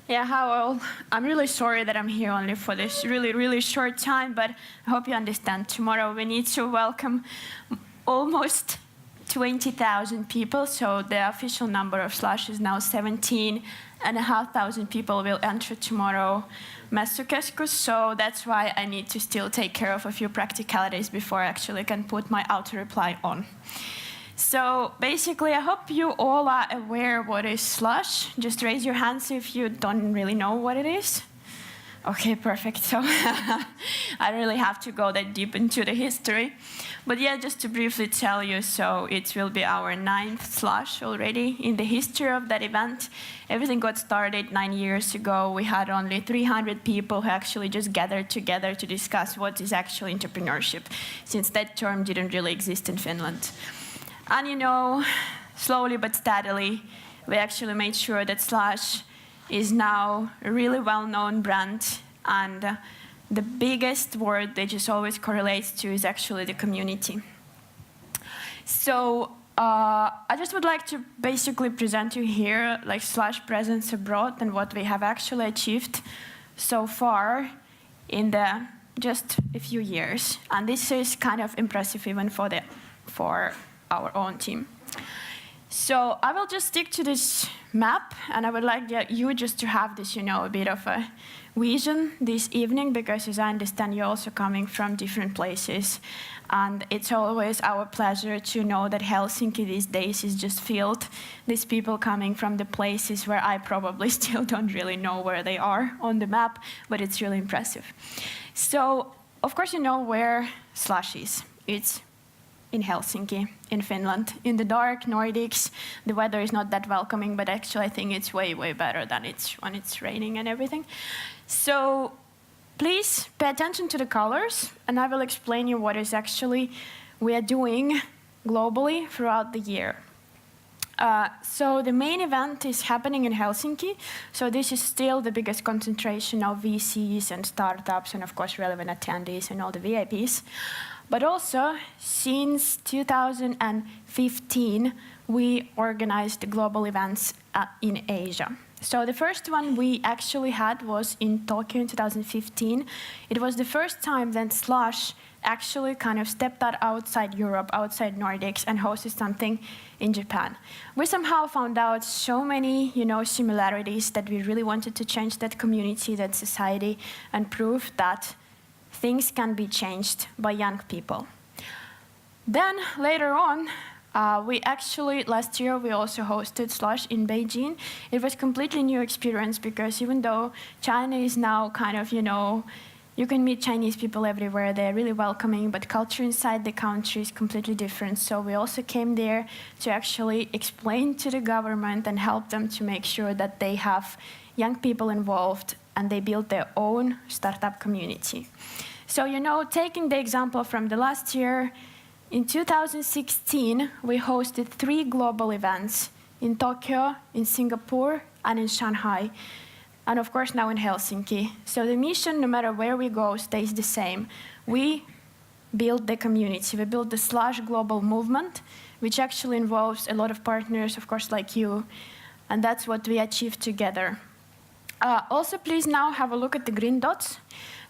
Yeah, well, I'm really sorry that I'm here only for this really short time, but I hope you understand. Tomorrow we need to welcome almost 20,000 people, so the official number of Slush is now 17,500 people will enter tomorrow Messukeskus, so that's why I need to still take care of a few practicalities before I actually can put my auto reply on. So basically, I hope you all are aware what is Slush. Just raise your hands if you don't really know what it is. Okay, perfect. So I don't really have to go that deep into the history. But yeah, just to briefly tell you, so it will be our 9th Slush already in the history of that event. Everything got started 9 years ago. We had only 300 people who actually just gathered together to discuss what is actually entrepreneurship, since that term didn't really exist in Finland. And you know, slowly but steadily, we actually made sure that Slush is now a really well-known brand, and the biggest word that just always correlates to is actually the community. So I just would like to basically present you here like Slush presence abroad and what we have actually achieved so far in just a few years. And this is kind of impressive even for our own team. So I will just stick to this map, and I would like you just to have this, you know, a bit of a vision this evening, because as I understand, you're also coming from different places. And it's always our pleasure to know that Helsinki these days is just filled. These people coming from the places where I probably still don't really know where they are on the map, but it's really impressive. So, of course, you know where Slush is. It's in Helsinki, in Finland, in the dark Nordics. The weather is not that welcoming, but actually I think it's way better than when it's raining and everything. So please pay attention to the colors, and I will explain you what is actually we are doing globally throughout the year. So the main event is happening in Helsinki. So this is still the biggest concentration of VCs and startups, and of course relevant attendees and all the VIPs. But also, since 2015, we organized global events in Asia. So the first one we actually had was in Tokyo in 2015. It was the first time that Slush actually kind of stepped out outside Europe, outside Nordics, and hosted something in Japan. We somehow found out so many, you know, similarities that we really wanted to change that community, that society, and prove that things can be changed by young people. Then later on, last year we also hosted Slush in Beijing. It was a completely new experience, because even though China is now kind of, you know, you can meet Chinese people everywhere, they're really welcoming, but culture inside the country is completely different. So we also came there to actually explain to the government and help them to make sure that they have young people involved and they build their own startup community. So, you know, taking the example from the last year, in 2016, we hosted 3 global events in Tokyo, in Singapore, and in Shanghai, and of course now in Helsinki. So the mission, no matter where we go, stays the same. We build the community. We build the Slush global movement, which actually involves a lot of partners, of course, like you, and that's what we achieved together. Also, please now have a look at the green dots.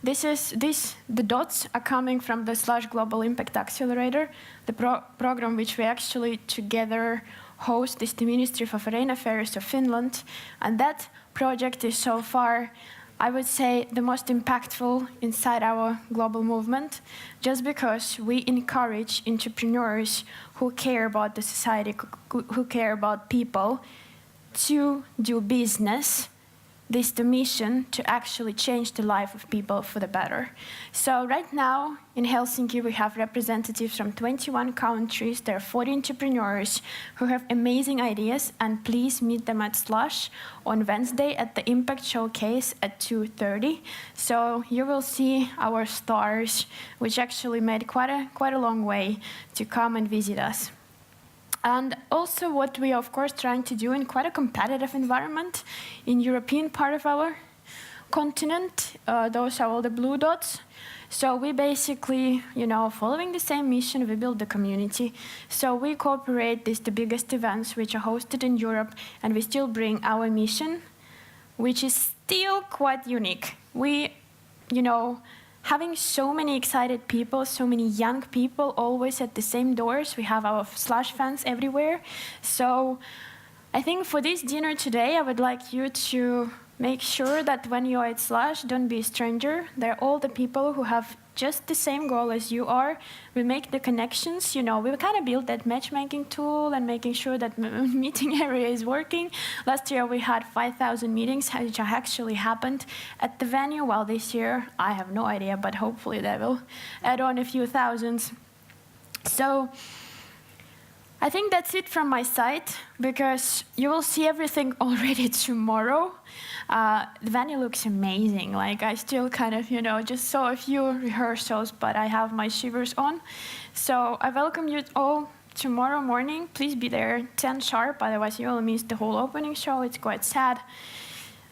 The dots are coming from the Slush Global Impact Accelerator, the program which we actually together host is the Ministry for Foreign Affairs of Finland, and that project is so far, I would say, the most impactful inside our global movement, just because we encourage entrepreneurs who care about the society, who care about people, to do business. This is the mission to actually change the life of people for the better. So right now in Helsinki we have representatives from 21 countries. There are 40 entrepreneurs who have amazing ideas, and please meet them at Slush on Wednesday at the Impact Showcase at 2:30. So you will see our stars, which actually made quite a long way to come and visit us. And also what we are, of course, trying to do in quite a competitive environment in European part of our continent. Those are all the blue dots. So we basically, you know, following the same mission, we build the community. So we cooperate, the biggest events which are hosted in Europe, and we still bring our mission which is still quite unique. We, having so many excited people, so many young people always at the same doors. We have our Slush fans everywhere. So I think for this dinner today, I would like you to make sure that when you are at Slush, don't be a stranger. They're all the people who have just the same goal as you are. We make the connections, we kind of build that matchmaking tool and making sure that meeting area is working. Last year we had 5,000 meetings, which actually happened at the venue, while this year, I have no idea, but hopefully they will add on a few thousands. So I think that's it from my side, because you will see everything already tomorrow. The venue looks amazing. Like, I still kind of, just saw a few rehearsals, but I have my shivers on. So I welcome you all tomorrow morning. Please be there 10 sharp, otherwise you will miss the whole opening show. It's quite sad.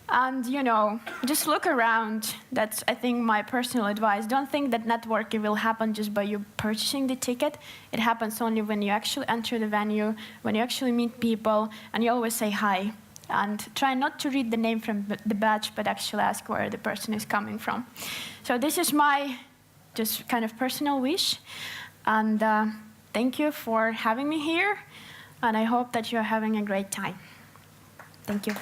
And, just look around. That's, I think, my personal advice. Don't think that networking will happen just by you purchasing the ticket. It happens only when you actually enter the venue, when you actually meet people, and you always say hi. And try not to read the name from the badge, but actually ask where the person is coming from. So this is my just kind of personal wish. And thank you for having me here. And I hope that you're having a great time. Thank you.